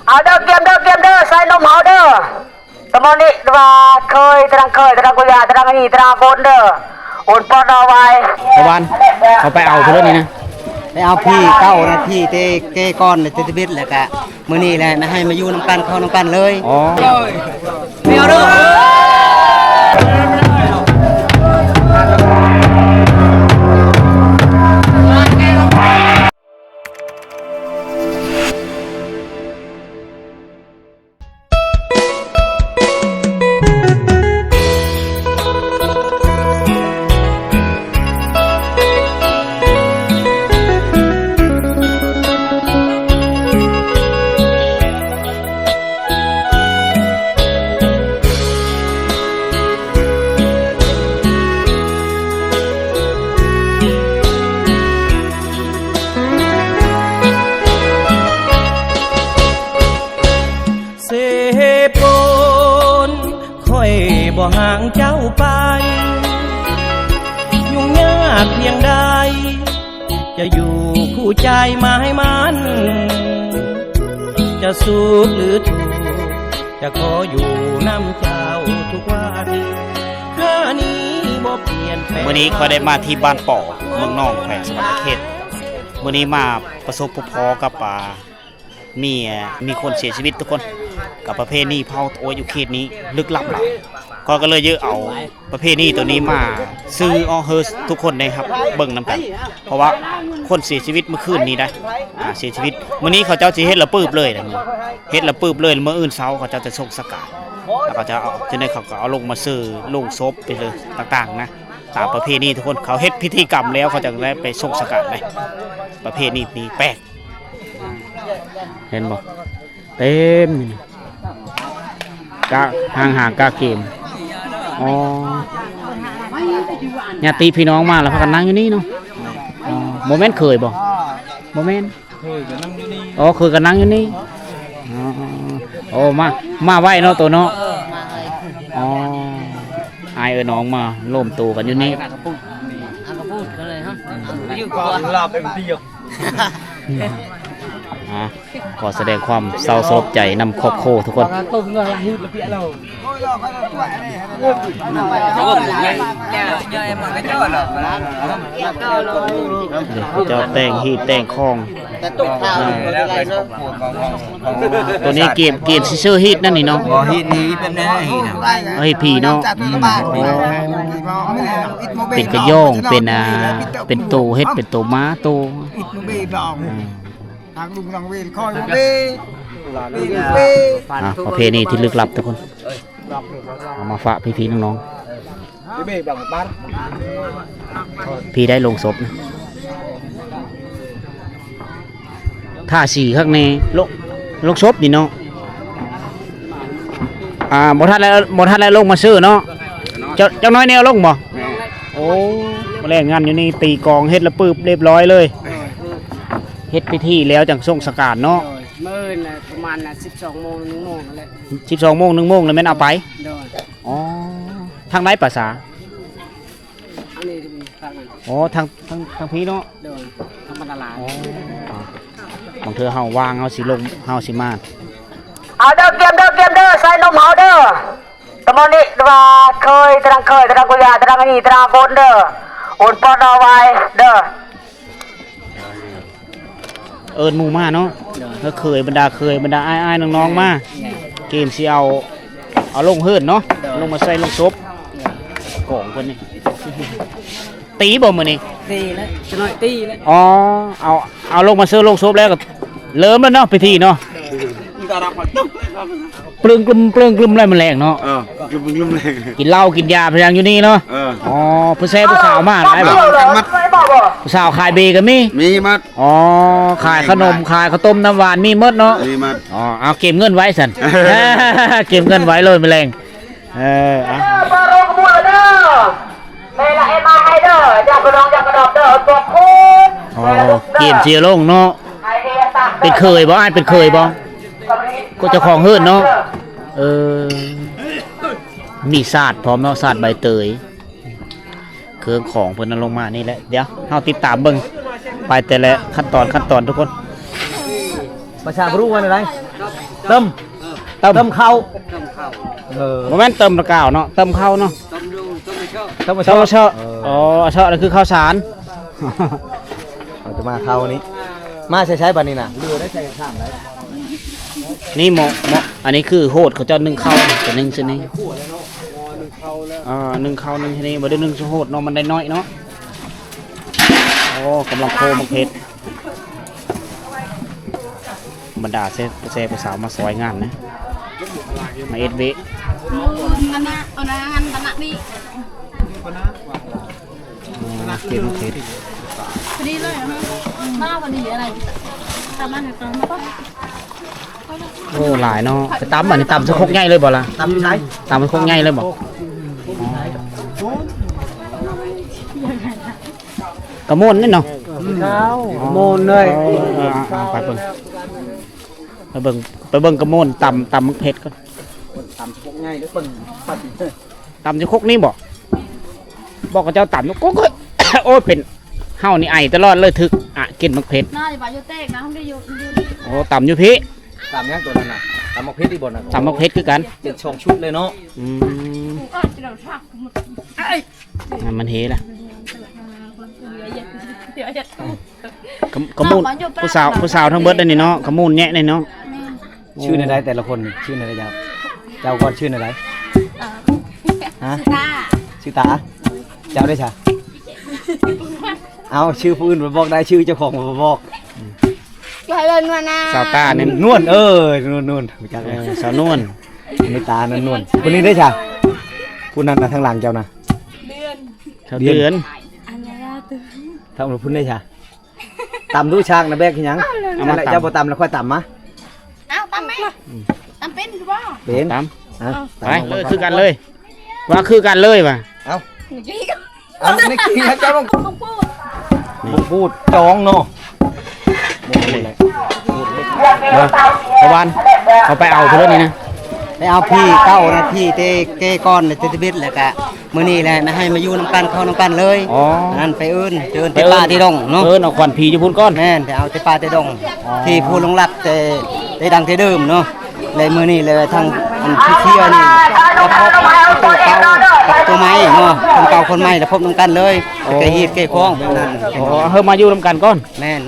เอาเด้อเกมเด้อใส่นมเอาเด้อตะมอนี่ว่าเคยตรังกุยาตรังนี่ตรังโกนเด้อโอนปอดเอาไว้ประวันเขาไปเอาเพื่อนนี่นะไปเอาพี่เก้านะพี่เตเก้ก้อนในเตบิดแหละกะมื้อนี้แหละนะให้มาอยู่น้ำกันเข้าน้ำกันเลยอ๋อไม่เอาเด้อบ่ห่างเจ้าไปยุ่งยากเพียงใดจะอยู่คู่ใจมาให้มันจะสุขหรือทุกข์จะขออยู่น้ำเจ้าทุกวันข้านี้บ่เปลี่ยนแปลง วันนี้เขาได้มาที่บ้านป่อเมืองนองแขวงสวรรณเขตวันนี้มาประสบพบพอกับมีคนเสียชีวิตทุกคนกับประเพณีเผาโอยอยู่เขตนี้ลึกลับหลายก็เลยเยอะเอาประเพณีตัวนี้มาซื้อเฮอทุกคนนะครับเบิ่งนำกันเพราะว่าคนเสียชีวิตเมื่อคืนนี้ได้เสียชีวิตวันนี้เขาเจ้าสิเฮ็ดละปืบเลยนะเฮ็ดละปืบเลยเมื่ออื่นเช้าเขาเจ้าจะส่งสกาดแล้วก็จะเอาจะได้เขาก็เอาลงมาซื้อลงศพไปเลยต่างๆนะตามประเพณีทุกคนเขาเฮ็ดพิธีกรรมแล้วเขาจะได้ไปส่งสกาดเลยประเพณีนี้แปลกเห็นบ่เต็มกะห่างกะเกมอ๋อญาติพี่น้องมาแล้วพากันนั่งอยู่นี่เนาะโมเมนต์เคยบ่โมเมนต์เคยกันนั่งอยู่นี่อ๋อเคยกันนั่งอยู่นี่โอ้มาไหวเนาะตัวเนาะอ๋ออายน้องมาร่วมตัวกันอยู่นี่พูดกันเลยฮะอยู่ก่อนลาเป็นเดียวขอแสดงความเศร้าโศกใจนำครอบครัวทุกคนเจ้าแต่งฮีแต่งคลองตัวนี้เกมชื่อฮีนั่นนี่เนาะฮีนี้เป็นแน่ฮีนะฮีผีเนาะเป็นกระย่องเป็นตูเฮ็ดเป็นตูม้าตูทางลุงทางเวรคอยประเพณีที่ลึกลับทุกคนเอามาฝากพี่ๆน้องๆพี่ได้ลงศพนะท่าสีข้างในลงศพนี่เนาะบ่ทันแล้วลงมาซื้อเนาะเจ้าน้อยแนวลงบ่โอ้มาแรงงานอยู่นี่ตีกองเฮ็ดละปืบเรียบร้อยเลยเฮ็ดพิธีแล้วจังส่งสกาดเนาะมื้อน่ะประมาณ12 โมง 1 โมงนั่นแหละ12 โมง 1 โมงแล้วแม่นเอาไปอ๋อทางไหนภาษาอันนี้ทางนั้นอ๋อทางพี่เนาะทางบรรดาอ๋อบางเทื่อเฮาวางเฮาสิลงเฮาสิมาเอาเด้อเกมเด้อใส่นมเอาเด้อตะมอนี่ว่าเคยตรังกุยาตรังนี่ตรังโกนเด้อโอนปอดเอาไว้เด้อเอิญหมู่มาเนาะก็เคยบรรดาอ้ายน้องๆมาเกมสิเอาลงเฮิร์นเนาะลงมาใส่ลงซบของคนนี้ตีบ่มื้อนี้ตีแล้วจะน้อยตีแล้วอ๋อเอาลงมาซื้อลงซบแล้วก็เริ่มแล้วเนาะพิธีเนาะปลึงกลุ่มอะไรมันแรงเนาะกลุ่มแรงกินเหล้ากินยาพยังอยู่นี่เนาะอ๋อผู้ชายผู้สาวมาได้บ่ผู้สาวขายเบก็มีมัดอ๋อขายขนมขายข้าวต้มน้ำหวานมีหมดเนาะมีมัดอ๋อเอาเก็บเงินไว้สันเก็บเงินไว้เลยมันแรงปลาโรกบัวเด้อไม่ละเอ็มไอเด้ออยากกระดองเด้อตัวคูณอ๋อเกมเชียร์ลงเนาะเป็นเคยบ่อ้ายเป็นเคยบ่ก็เจ้าของเฮิร์นเนาะมีศาสตร์พร้อมเนาะศาสตร์ใบเตยเครื่องของเพิ่นลงมานี่แหละเดี๋ยวเฮาติดตามเบิ่งไปแต่ละขั้นตอนทุกคน ประชารู้ว่าอะไร เติมเข้า บ่แม่นเติมตะกร้าวเนาะเติมข้าวเนาะ เติม เชาะเชาะอ๋อเชาะนั่นคือข้าวสาร เราจะมาเข้านี้มาใช้บัดนี้น่ะเรือได้ใช้ข้ามได้ นี่หมออันนี้คือโหดเขาเจ้านึ่งข้าวแต่นึ่งชนิดนึ่งข้าวนึ่งชนิดบ่ได้นึ่งโหดเนาะมันได้น้อยเนาะโอ้กำลังโคมังเพชรบรรดาเซ่ภาษาวมาซอยงานนะมาเอ็ดเว อันนี้เอานะอันตนักนี่ เก็บมังเพชร พอดีเลยนะมาพอดีอะไรตามมาถึงตรงมาปะ โอ้หลายเนาะไปตำอันนี้ตำสะโคกใหญ่เลยบ่ล่ะ ตำใช้ ตำสะโคกใหญ่เลยบ่กระมวลนี่เนาะ โมนเลย ไปเบิ่งกระมวลตำมังเพชรก่อน ตำพวกง่ายหรือเปิ่งปัด ตำสะโคกนี่บ่บอกกับเจ้าตำก็โอ้ยเป็นเฮานี่ไอตลอดเลยถึกกินมังเพชร น่าจะไปอยู่เตกนะห้องได้อยู่ โอ้ตำอยู่พี่ ตำยังตัวนั้นน่ะตำมะเพชรที่บนน่ะ ตำมังเพชรคือกัน เป็นช่องชุดเลยเนาะ ก็จะเราชักมันเฮล่ะ เดี๋ยวจะ กระมูลผู้สาวทั้งเบิดเลยนี่เนาะกระมูลแยะเลยเนาะ ชื่อในใดแต่ละคนชื่อในใดครับเจ้าก่อนชื่อในใดฮะ ตา ชื่อตาเจ้าได้ใช่เอาชื่อผู้อื่นมาบอกได้ชื่อเจ้าของมาบอก ไปเดินมานะ สาวตาเนี่ย นวลนวลจักเลย สาวนวล ไม่ตานั่นนวลคนนี้ได้ใช่ผู้นั้นนะทางหลังเจ้านะ สาวเดือน อันนี้ตื่น ทางหลวงพุ่นได้ใช่ตำดูช่างนะแบกขี้ยังนั่นแหละเจ้าพอตำแล้วค่อยตำมะ เอ้าตามไหมตามเป็นหรือเปล่า เป็น ตาม ฮะ ไปเลยคือกันเลยว่าคือกันเลยว่ะ เอา หนูกี้กัน เอาไม่ขี้แล้วเจ้าต้อง ต้องพูด พูดจองเนาะ ตะวันเขาไปเอาเพื่อนนี่นะ ไปเอาพี่เก้านะพี่เต้เก้ก้อนเลยเต้เบ็ดแล้วก็มื้อนี้แหละนะให้มาอยู่น้ำกันเข้าน้ำกันเลย อ๋อ นั่นไปเอิ้นเจอเต้ป้าที่ดงเนาะ เอาควันผีอยู่พุ่นก้อน แม่นไปเอาเต้ป้าเต้ดงที่ผู้ลงรับเต้ดังเต้เดิมเนาะเลยมื้อนี้เลยทางอันที่เที่ยวนี่ก็พบตัวเก่ากับตัวใหม่เนาะคนเก่าคนใหม่แล้วพบน้ำกันเลยเก้ฮีดเก้คล้องแบบนั้น อ๋อเฮ้ยมาอยู่นำกันก้อน แม่น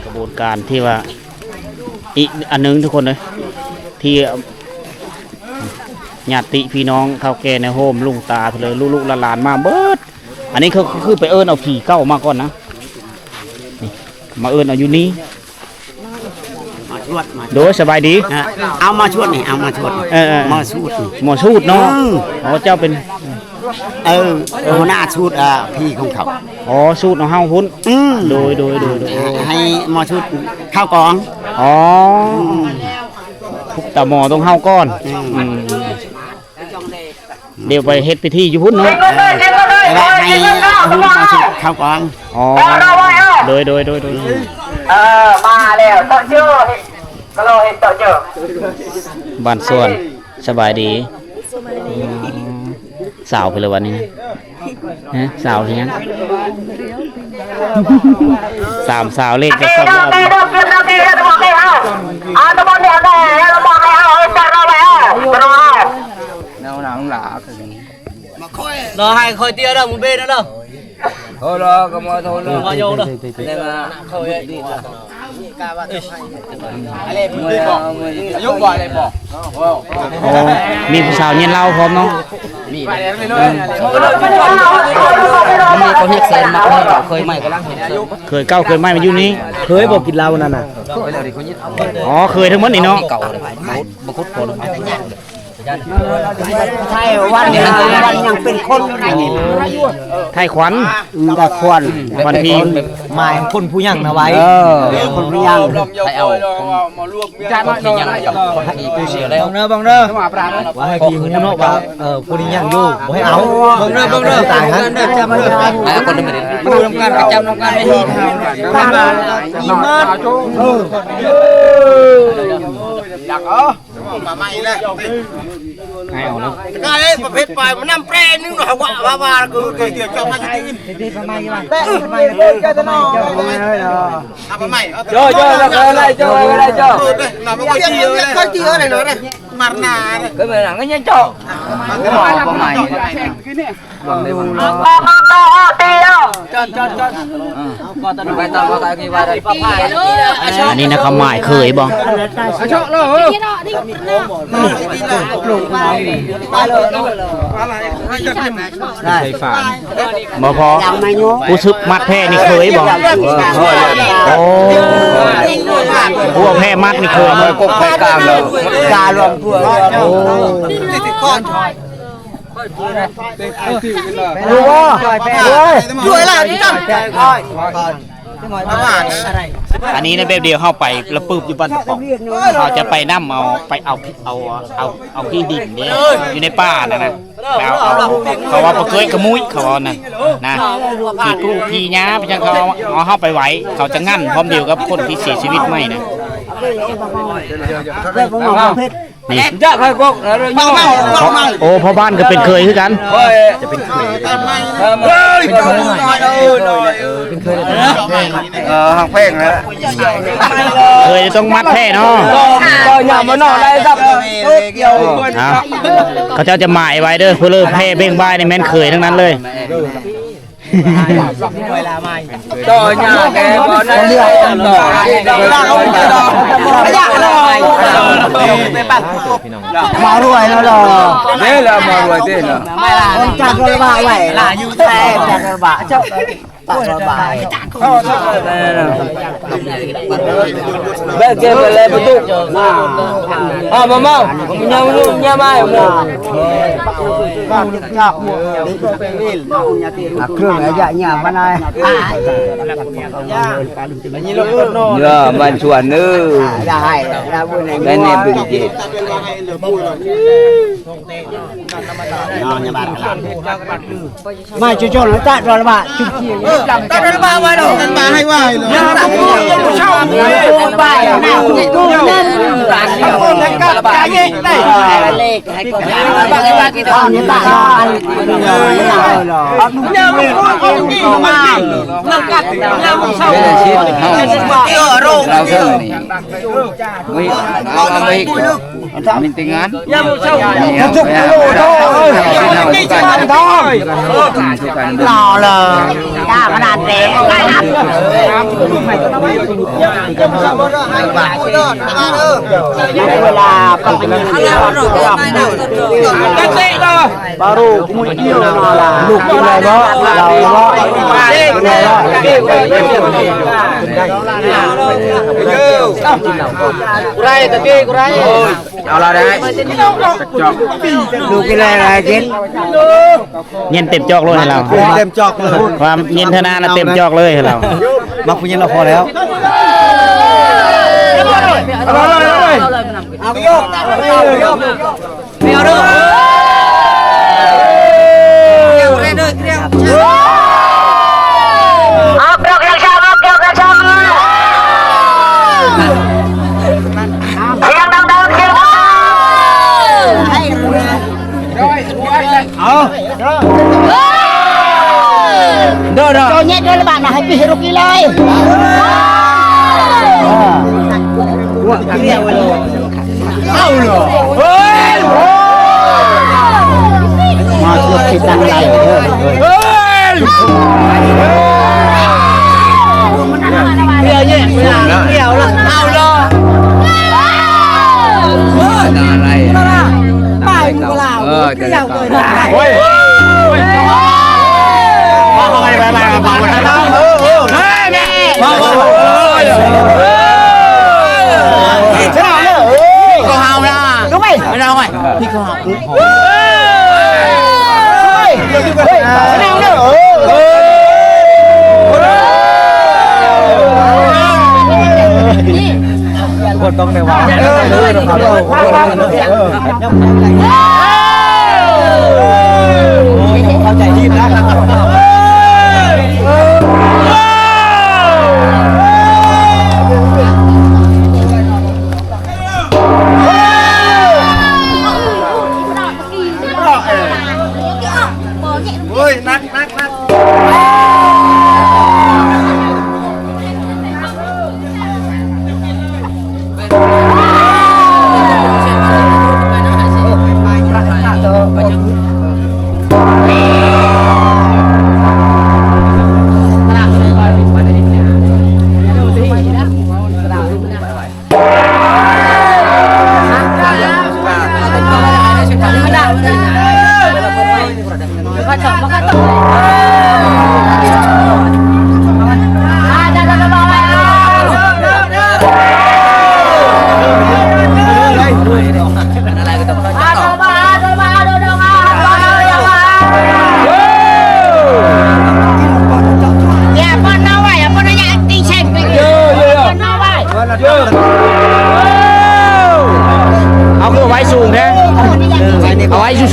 กระบวนการที่ว่าอีกอันหนึงทุกคนเลยที่ญาติพี่น้องเฒ่าแก่ในโฮมลุงตาไปเลยลูกๆหลานๆมาเบิดอันนี้คือไปเอิ้นเอาผีเก้ามาก่อนนะนี่มาเอิ้นเอาอยู่นี้โดยสบายดี เอามาชวดนี่เอามาชวด มาสูตรหมอสูตรเนาะอ๋อเจ้าเป็น หัวหน้าชุดพี่ของเขา อ๋อสูตรของเฮาพุ่นโดยให้มาชุดข้าวกอง อ๋อทุกตาหมอต้องเฮาก่อนเดี๋ยวไปเฮ็ดพิธีอยู่พุ่นเนาะ แล้วให้หุ่นมาชุดข้าวกอง อ๋อโดย มาแล้วต่อเจอก็เราเห็นต่อเจอ บ้านส่วนสบายดีสาวไปเลยวันนี้ฮะสาวหรือยังสาวเล่นจะสาว ตะบอกให้เอาตะบอกเนี่ยแม่ตะบอกให้เอาตะเราแล้วตะเรา รอให้คอยเตี้ยเด้อมึงเบ้เด้อ thôi lo có mà thôi loมาโยเด้อ nên mà khơi đi là giúp gọi lại bỏ โอ้มีผู้สาวเย็นเล่าพร้อมเนาะ มีคนเฮ็ดแสนมักให้เคยใหม่ก็ลังเห็น เคยเก้าเคยไม่มาอยู่นี้ เคยบ่กินเหล้านั่นน่ะ อ๋อเคยทั้งหมดนี่เนาะ เก่าเลยบ่คุดคนใช่วันนี้วันยังเป็นคนอยู่ ไทยขวัญ แต่ควร วันพี หมายคนผู้ยังนะไว้คนผู้ยังให้เอา cha nó thì nhận lạiผู้เสียแล้วเด้อว่าให้พี่ฮู้เนาะว่าผู้นี้ยังอยู่บ่ให้เอาเด้อตายฮะจำได้คนนึงมาดูนำกันประจำนำกันให้ฮีทางมาอีมา đặt đó mà mày lên ให้เอาแล้ว ก็เลยประเภทไปมันน้ำแปรนึงหน่อยว่าคือเกี่ยวกับมาที่อื่นทำไมโจ้อะไรโจ้หน่อยมันก็เจียวเลยก็เจียวอะไรหน่อยเลยมาหนาเลยก็เป็นหนังก็ยังโจ้ประมาณลองได้บ้างอันนี้นะคำหมายเคยบ่ได้ฝานบ่พอผู้ซึกมัดแพ้นี่เคยบ่โอ้ผู้แพ้มัดนี่เคยบ่กบไฟกลางเลยกาลวงตัวโอ้ดูว่าช่วยล่ะนี่จังอันนี้นะแบบเดียวเข้าไปแล้วปืบอยู่บ้านตะปองเขาจะไปน้ำเอาไปเอาพี่ดินเนี่ยอยู่ในป่านะเอาเขาว่าปะเกยกระมุ้ยเขาว่านะพี่กู้พี่ย้าพี่จังเขาเอาเข้าไปไว้เขาจะงั้นพร้อมเดียวกับคนที่เสียชีวิตไม่นะนี่จ้าใครกกโอ้พ่อบ้านก็เป็นเคยคือกันจะเป็นเคยหักเพ่งนะ เคยต้องมัดแพ้เนาะอย่ามาหน่อได้ครับเขาจะหมายไว้เด้อเพื่อเลิกแพ้เบ่งบ้ายในแม่นเคยทั้งนั้นเลยต่อหน้าแกก่อนนะมารวยแล้วหรอ นี่แหละมารวยนี่แหละจากกระบะไหวล่ะอยู่แท้จากกระบะเจ้าตัดกระบะเลิกเกมไปเลยประตูมาเมายังไม่หมดเครื่องอะไรอย่างเงี้ยมันอะไรมันชวนนึกได้เนบดีจีมาจุดๆแล้วตัดกระบะจุดเกี่ยวตัดกระบะไว้หรอกันมาให้ไหวเลยชอบไปนะกูนั่นกระบะเองได้เลขให้ก็ได้บางทีตอนนี้ตัดเนี่ยมันก็ยิ่งมานั่งกัดนั่งเศร้าเราเท่านี้ไม่เอาไม่มินติงานยังเศร้าทุกโลโต้หล่อเลยจ้าขนาดเด็กได้ครับเวลาปัจจุบันbaru kemudian lu mulai lo kurai tapi kuraiเอาละได้lu kira lagi เย็นเต็มจอกเลยให้เรา เต็มจอกเลย ความเย็นเท่านั้นเต็มจอกเลยให้เรามาคุยเราพอแล้วเอาโยกไม่เอาด้วยAbrok yang sama, yang sama. Yang daun kita. Dah. Konyet dah lepas nak habis rugi lai. Allah. Masuk kita lai. Nhiều lắm, ao lo. Này. Bài của lão. Nhiều rồi. Ôi. Thế nào nữa? Con hào nha. Đúng rồi. Ở đâu mày? Thì con hào. Thế nào nữa? Con tông này vào. Tao chạy đi đã.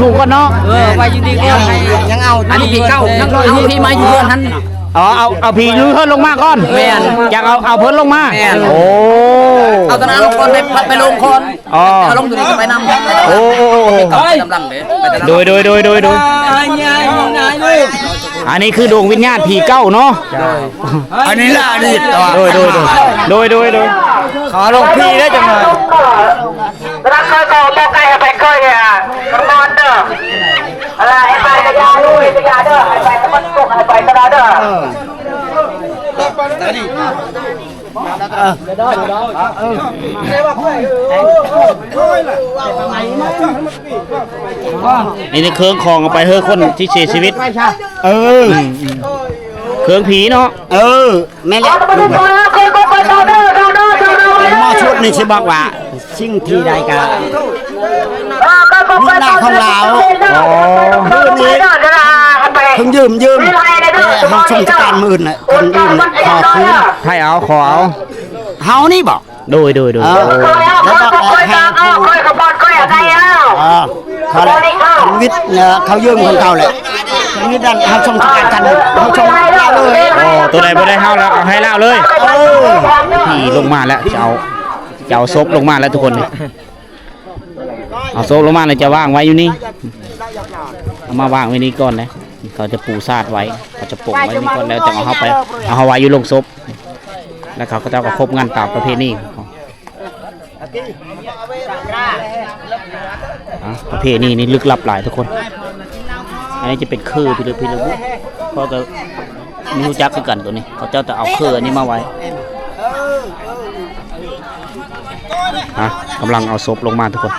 สูงๆก่อนเนาะ ไว้อยู่ดีก็ยังเอาอันนี้พี่เก้ายังเอาพี่มาอยู่เพื่อนท่าน อ๋อเอาผียื้อเพิ่นลงมาก่อน แม่น อยากเอาเพิ่นลงมา แม่น โอ้ เอาตอนนั้นลงคนไปลงคน อ๋อ เอาลงตัวนี้ก็ไปนำ โอ้ กำลังเด้ โดยอันนี้คือดวงวิญญาณผีเก้าเนาะ อันนี้ล่ะนี่ โดย ขอลงพี่ได้จังเลย รักเคยบอกบอกไก่ไปเคยเนี่ยกระมอนเด้ออะไรไอ้ไปกระยาลุยกระยาเด้อไอ้ไปตะมันตุกไอ้ไปกระดาเด้อ นี่เครื่องคองเอาไปเฮ้อคนที่เสียชีวิตเออเครื่องผีเนาะ แม่เล็กหม้อชุดนี่สิบอกว่าสิ่งที่ใดก็ลูกหลานของเราคืนนี้เพิ่งยืมแต่เฮาชมสการมื่นน่ะคนอื่นขอคืน ให้เอาขอเอา เฮานี่บอก โดย แล้วก็ให้เขาเลยวิทย์เขายืมของเขาแหละวิทย์นั่นเฮาชมสการกันเฮาชมเราเลย โอ้ตัวใดบ่ได้เฮาแล้วเอาให้เล่าเลยผีลงมาแล้วจะเอาศพลงมาแล้วทุกคนนี่เอาศพลงมาเลยจะวางไว้อยู่นี่เอามาวางไว้นี่ก่อนนะเขาจะปูซาดไว้เขาจะปงไว้นี่ก่อนแล้วจะเอาเข้าไปเอาไว้อยู่ลงศพแล้วเขาก็จะเอาครบงานตามประเพณีประเพณีนี่ลึกลับหลายทุกคนอันนี้จะเป็นคือพิลึกเพราะก็มีรู้จักกันตัวนี้เขาเจ้าจะเอาคืออันนี้มาไว้กำลังเอาศพลงมาทุกคน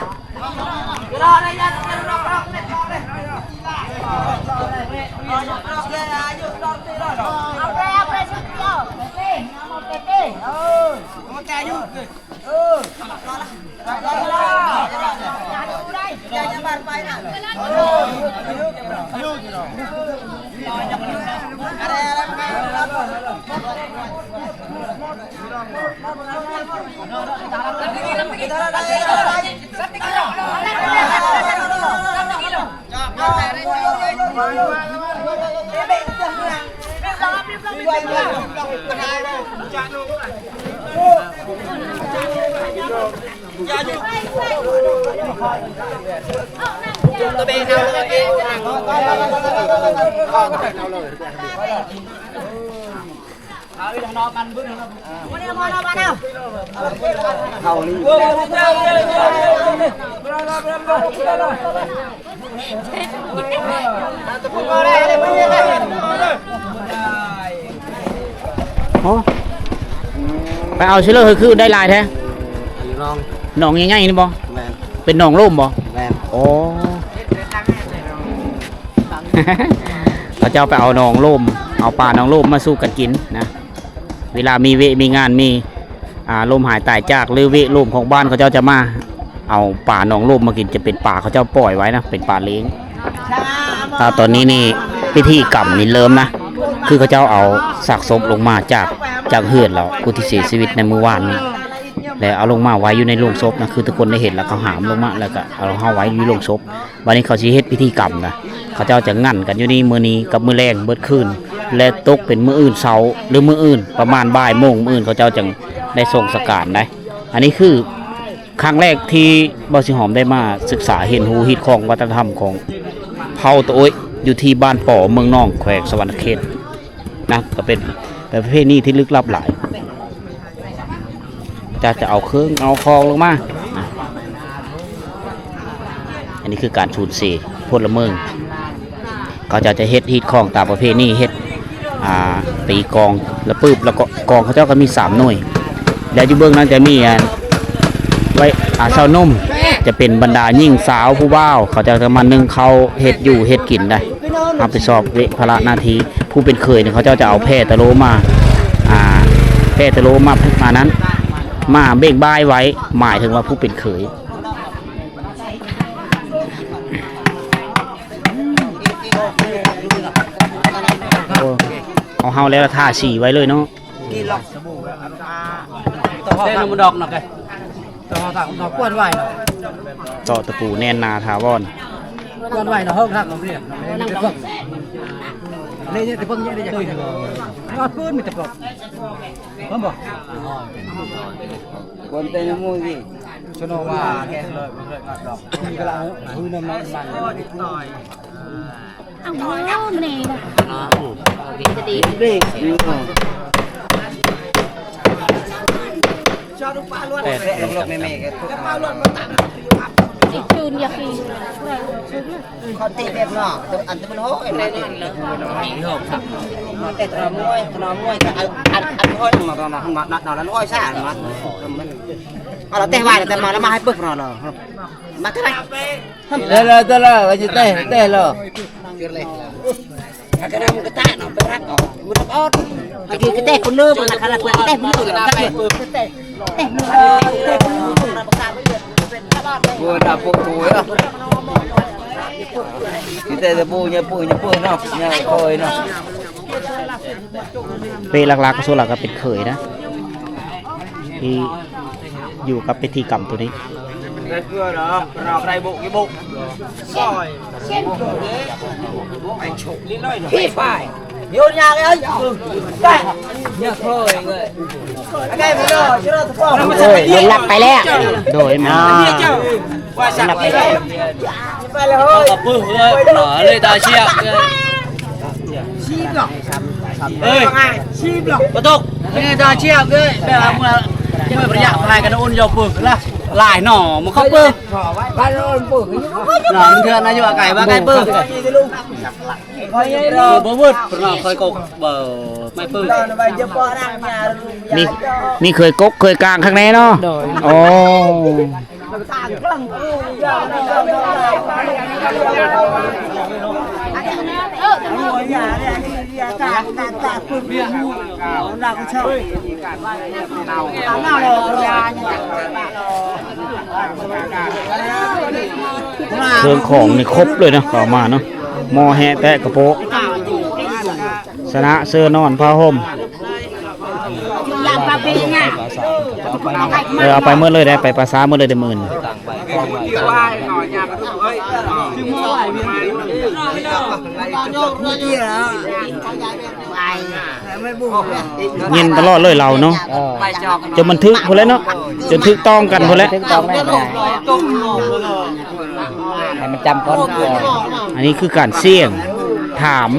ไปเอาเชื้อเลยคือได้ลายแท้หนองง่ายๆนี่บ่เป็นหนองร่มบ่โอ้ เขาจะเอาไปเอาหนองร่มเอาปลาหนองร่มมาสู้กันกินนะเวลามีงานมีลมหายตายจากหรือเวร่มของบ้านเขาจะมาเอาป่าหนองร่มมากินจะเป็นป่าเขาจะปล่อยไว้นะเป็นป่าเลี้ยงถ้าตอนนี้นี่พิธีกรรมนี่เริ่มนะคือเขาจะเอาซากศพลงมาจากเฮือนเราผู้ที่เสียชีวิตในเมื่อวานนี้แล้วเอาลงมาไว้อยู่ในโลงศพนะคือทุกคนได้เห็นแล้วเขาหามลงมาแล้วก็เอาเข้าไว้อยู่โลงศพวันนี้เขาชี้เฮ็ดพิธีกรรมนะเขาจะงั้นกันอยู่นี่มื้อนี้กับมื้อแรงเบิดคืนและตกเป็นมื้ออื่นเช้าหรือมื้ออื่นประมาณบ่ายโมงมื้ออื่นเขาจังได้ส่งสการได้อันนี้คือครั้งแรกที่บ่าวสิหอมได้มาศึกษาเห็นหูฮิตของวัฒนธรรมของเผ่าตะโอยอยู่ที่บ้านป่อเมืองนองแขวงสวรรณเขตนะก็เป็นประเพณีที่ลึกลับหลายจะเอาเครื่องเอาคองลงมาอันนี้คือการสูญเสียพลเมืองเขาจะเฮ็ดฮีดคองตามประเพณีเฮ็ดตีกองแล้วปืบแล้วก็กองเขาเจ้าก็มี3หน่วยแล้วอยู่เบื้องนั้นจะมีไว้เสานุ่มจะเป็นบรรดายิ่งสาวผู้บ่าวเขาจะมานึ่งเขาเฮ็ดอยู่เฮ็ดกินได้รับผิดชอบภาระหน้าที่ผู้เป็นเคยเนี่ยเขาจะเอาแพร่ตะโลมาแพร่ตะโลมานั้นมาเบ่งบ้ายไว้หมายถึงว่าผู้เป็นเขยเอาเฮาแล้วท่าฉี่ไว้เลยเนาะเต้นมันดอกหน่อยต่อถังต่อก้วนไหว ต่อตะปูแน่นนาถาวร วันไหวเราเฮิร์กครับเราเรียกเลยเนี่ยแต่เพิ่งเนี่ยได้จากที่เราพื้นมีแต่ปลอกเพิ่มบ่คนเต็มมือสิชโนว่าแกเลยดอกมีกระลาพื้นน้ำมันอ้าวมันนี่นะจะดี เด็ก ลกๆแม่ๆก็จูนอยากกิน เขาตีแบบเนาะอันที่มันโหยนั่นแต่ตอนมวยก็อันโหยมาตอนนั้นโหยซ่ามาเราเตะไว้แต่มาแล้วมาให้ปึกเรามาเท่าไหร่เด้อก็จะเตะเลยกระดำกระแตะเนาะไปรักออกมันออดไอ้กระแตะคนเนื้อมันนะคณะกระแตะมันเลยกันเลยบัวดาบปูอ่ะkita ada punyaเนาะเนี่ยคอยเนาะ เปหลักๆก็ส่วนหลักก็เป็นเขยนะที่อยู่กับพิธีกรรมตัวนี้ ได้เกลือเหรอเราใครบุกกี่บุกซอยไอ้ฉกลิ้นเลยพี่ฝ่ายโยนยาเลยได้เนี่ยคอยเลยไอ้ไม่ได้ชื่อเราถูกต้อง หลับไปแล้วโดยมาหลับไปแล้ว ไปเลยกับปื้มเลยตาเชียบชีบหรอเฮ้ยชีบหรอประตูนี่ตาเชียบเลยแบบเมื่อประหยัดอะไรกันอุ่นยาวปื้มละหลายหน่อมันเข้าปื้มบ้านเราปื้มหน่อมันเถื่อนนะอยู่ไก่บ้านไก่ปื้มบ่วืดหน่อเคยกกไม่ปื้มนี่เคยกกเคยกลางข้างในเนาะโอ้เครื่องของนี่ครบเลยนะต่อมาเนาะหม้อแฮะแตะกระโปะสนะเสื้อนอนผ้าห่มเอาไปเมื่อเลยได้ไปภาษาเมื่อเลยได้หมื่นเย็นตลอดเลยเราเนาะจนมันทึกพอแล้วเนาะจนทึกต้องกันพอแล้วให้มันจำก่อน อันนี้คือการเสี่ยงถาม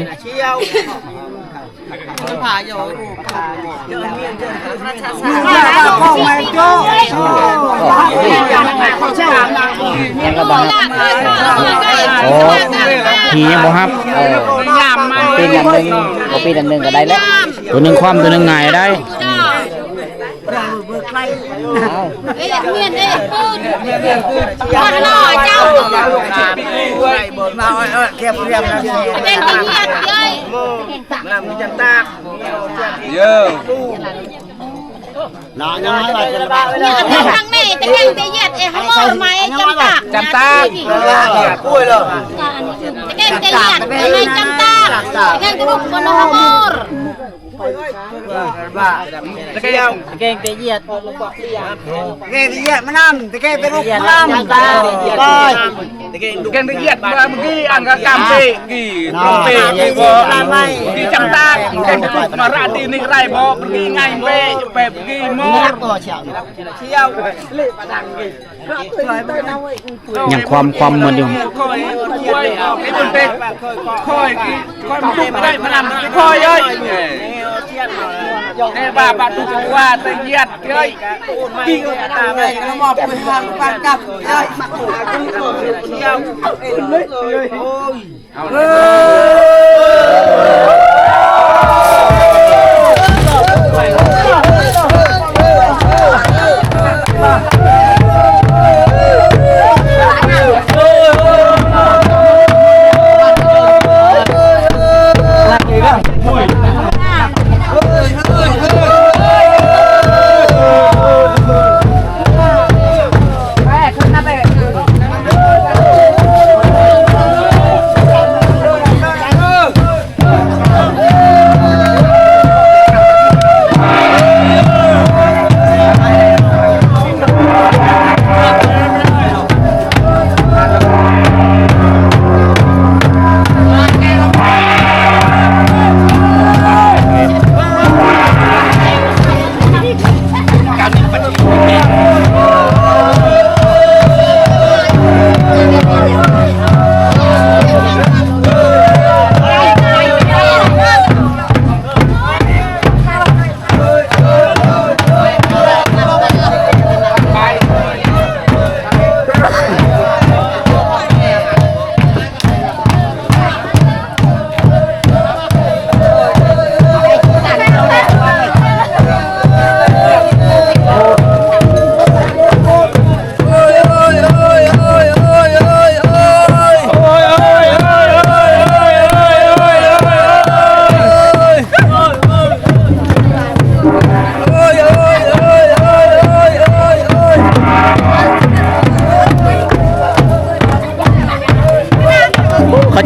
ยังกระบังโอ้ทียังบ่ครับปีนหนึ่งก็ได้แล้ว ตัวหนึ่งความตัวหนึ่งไงได้เอ้ยเมียนเอ้ยพูดว่าหน่อเจ้าแค่เรียบนะเด็กที่เงียบเย้ยน้ำมีจันตากเยอะน้อยอะไรกันบ้างเนี่ยอันนี้ทางแม่จะแกงจะเย็ดเอ้เขาบอกทำไมจำตากกล้วยเลยจะแกงจะเย็ดทำไมจำตากจะแกงจะบุกบนหัวมรตะเกียบตะเกียบตะเกียบมันน้ำตะเกียบตะลุกน้ำตาตะเกียบตะเกียบเมื่อกี้อันก็กำปีกี่ตรงปีกี่บ่กี่จำตาตะเกียบมาราตีนี่ไรบ่กี่ไงเป้เป้กี่มอเชี่ยวอย่างความเหมือนอยู่คอยไอ้บนเป็ดคอยมันตุ้มได้พลังคอยเอ้ยเนี่ยบ้าตุ้มว่าตะเกียบเอ้ยกี่ตาเลยแล้วมอบเป็นทางการกับเอ้ยเชี่ยวโอ้ย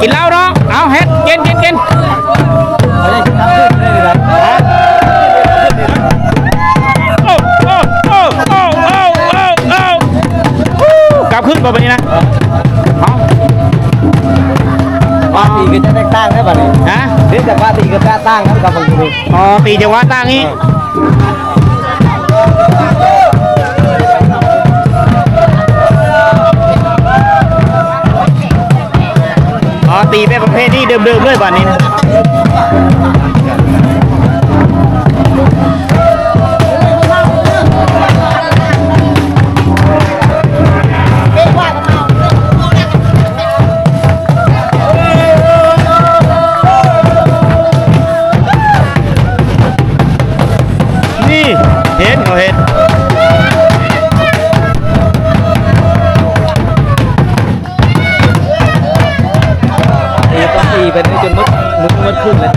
กินเหล้าเนาะเอาเฮ็ดกินกลับขึ้นไปนี้นะปาตีก็จะได้ตั้งได้ป่ะเนี่ย ฮะ เดี๋ยวจะปาตีก็จะตั้งครับกับผมดู อ๋อตีจังหวะตั้งนี้อ๋อตีเป็นประเภทนี้เดิมๆเลยบ้านนี้นะนี่เห็นเขาเห็นตีต้องตีเป็นจนมืดขึ้นเลย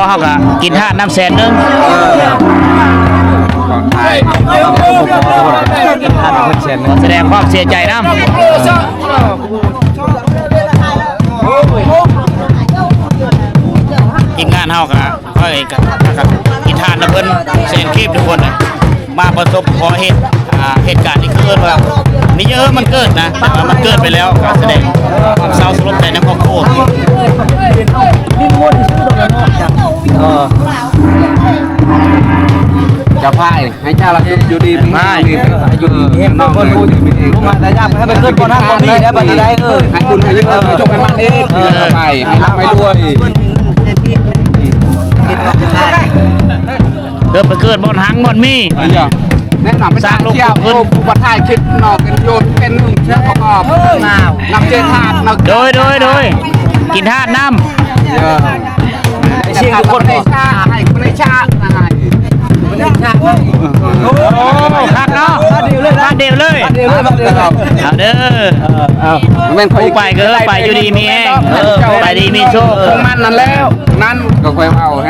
เฮาก็กินทานน้ำแสนนึงแสดงความเสียใจนะทีมงานเฮาก็ค่อยกับกินทานนะเพิ่นเซนคลิปทุกคนนะมาประสบพอเหตุการณ์ที่เกิดว่าไม่เยอะมันเกิดนะแต่ว่ามันเกิดไปแล้วก็แสดงความเศร้าสลดใจในครอบครัวจะพายให้เจ้าเราอยู่ดีมีอยู่ดีเห็นน้องคนพูดอยู่มาแต่ยากให้มันขึ้นบนห้างบนนี้ได้บันไดให้คุณให้จบให้มันเองไปให้รับไปด้วยเกิดไปเกิดบนหังบนมีแนะนำไปสร้างเที่ยวผู้บัตรไทยคิดนอกกันโยนเป็นเชื้อประกอบนักเจธาตุโดยกินธาตุน้ำเชี่ยคนในชาให้คนในชาโอ้คักเนาะคักเดียวเลยเอาเด้อผู้ไปก็ไปอยู่ดีมีแห้งไปดีมีโชคมันนั่นแล้วนั่นก็ค่อยเอาฮ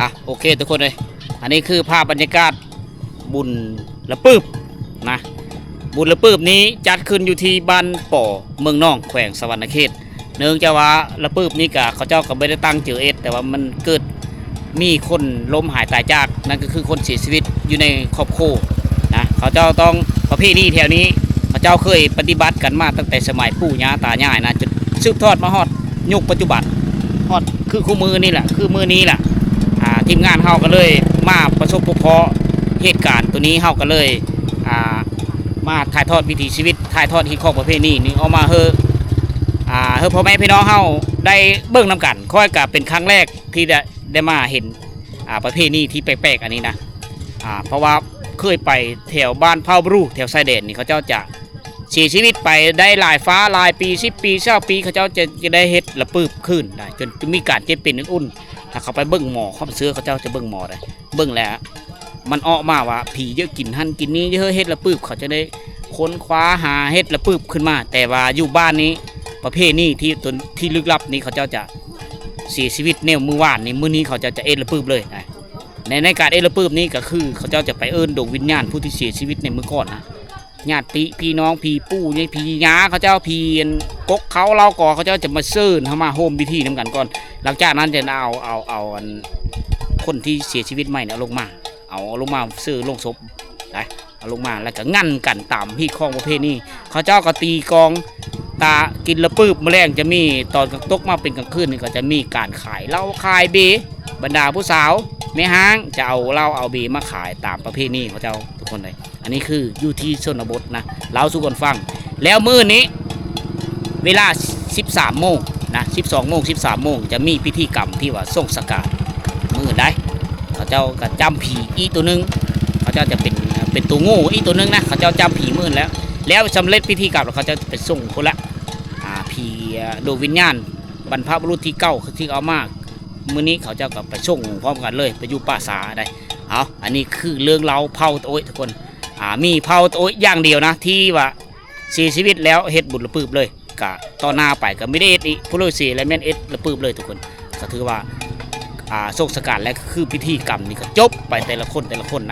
ะโอเคทุกคนเลยอันนี้คือภาพบรรยากาศบุญละปืบนะบุญละปืบนี้จัดขึ้นอยู่ที่บ้านป่อเมืองน่องแขวงสวรรณเขตเนื่องจากว่าละปืบนี้กับเขาเจ้าก็ไม่ได้ตั้งเจอเอสแต่ว่ามันเกิดมีคนล้มหายตายจากนั่นก็คือคนเสียชีวิตอยู่ในครอบครัวนะเขาเจ้าต้องประเพณีแถวนี้เขาเจ้าเคยปฏิบัติกันมาตั้งแต่สมัยปู่ย่าตายายนะจนสืบทอดมาฮอดยุคปัจจุบันฮอดคือคู่มือนี่แหละคือมือนี้แหละทีมงานเฮาก็เลยมาประสบพบเหตุการณ์ตัวนี้เฮาก็เลยมาถ่ายทอดวิถีชีวิตถ่ายทอดฮิตของประเพณีนี้เอามาเฮอพ่อแม่พี่น้องเฮาได้เบิ่งนำกันค่อยกับเป็นครั้งแรกที่ได้มาเห็นประเพณีที่แปลกๆอันนี้นะเพราะว่าเคยไปแถวบ้านเผาบรูแถวชายแดนนี่เขาเจ้าจะเสียชีวิตไปได้หลายฟ้าหลายปี10 ปี20 ปีเขาเจ้าจะได้เฮ็ดละปืบขึ้นได้จนมีการเจ็บเป็นอุ่นถ้าเขาไปเบิ่งหมอความเชื่อเขาเจ้าจะเบิ่งหมอได้เบิ่งแล้วมันออกมาว่าผีเยอะกินหั่นกินนี้เยอะเฮ็ดละปืบเขาจะได้ค้นคว้าหาเฮ็ดละปืบขึ้นมาแต่ว่าอยู่บ้านนี้ประเภทนี้ที่ลึกลับนี้เขาเจ้าจะเสียชีวิตแนวมือว่านในมื้อนี้เขาจะเอ็ดละปืบเลยในการเอ็ดละปืบนี้ก็คือเขาเจ้าจะไปเอิ้นดวงวิญญาณผู้ที่เสียชีวิตในมื้อก่อนนะญาติพี่น้องพี่ปู่ยายพี่ย่าเขาเจ้าพี่กกเขาเล่าก่อเขาเจ้าจะมาเซิร์นเข้ามาโฮมพิธีนำกันก่อนหลังจากนั้นจะเอาคนที่เสียชีวิตใหม่เนี่ยลงมาซื้อลงศพนะเอาลงมาแล้วก็งั้นกันตามพี่ข้องประเภทนี้เขาเจ้าก็ตีกองตากินละปืบแมลงจะมีตอนตกมาเป็นกลางคืนนี่ก็จะมีการขายเหล้าขายเบบรรดาผู้สาวแม่ห้างจะเอาเหล้าเอาเบมาขายตามประเภทนี้เขาเจ้าทุกคนเลยอันนี้คืออยู่ที่ชนบทนะเราสู่กันฟังแล้วมื้อนี้เวลา13 โมงนะ12 โมง13 โมงจะมีพิธีกรรมที่ว่าส่งสกาดมื้อได้เขาเจ้าก็จำผีอีตัวนึงเขาเจ้าจะเป็นตัวโง่อีตัวนึงนะเขาเจ้าจำผีมื้อแล้วสำเร็จพิธีกรรมแล้วเขาจะไปส่งคนละผีดวงวิญญาณบรรพบุรุษที่เก่าที่เอามากมื้อนี้เขาเจ้าก็ไปส่งพร้อมกันเลยไปอยู่ป่าสาได้อันนี้คือเรื่องเล่าเผาโต้ยทุกคนมีเผาโต้ยอย่างเดียวนะที่ว่าเสียชีวิตแล้วเฮ็ดบุญละปืบเลยกะต่อหน้าไปก็ไม่ได้เอ็ดอีผู้เลยเสียและแม่นเอ็ดละปืบเลยทุกคนก็ถือว่าโศกสกัดและคือพิธีกรรมนี่ก็จบไปแต่ละคน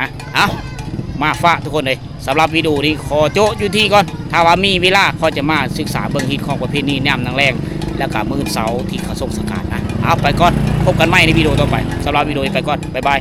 นะมาฝากทุกคนเลยสำหรับวิดีโอนี้ขอโจ๊อยู่ที่ก่อนถ้าว่ามีเวลาเขาจะมาศึกษาเบื้องฮิตของประเพณีแนมนางแรงแล้วก็มื้อเสาร์ที่เขาโศกสกัดนะเอาไปก่อนพบกันใหม่ในวิดีโอต่อไปสำหรับวิดีโอนี้ไปก่อนบ๊ายบาย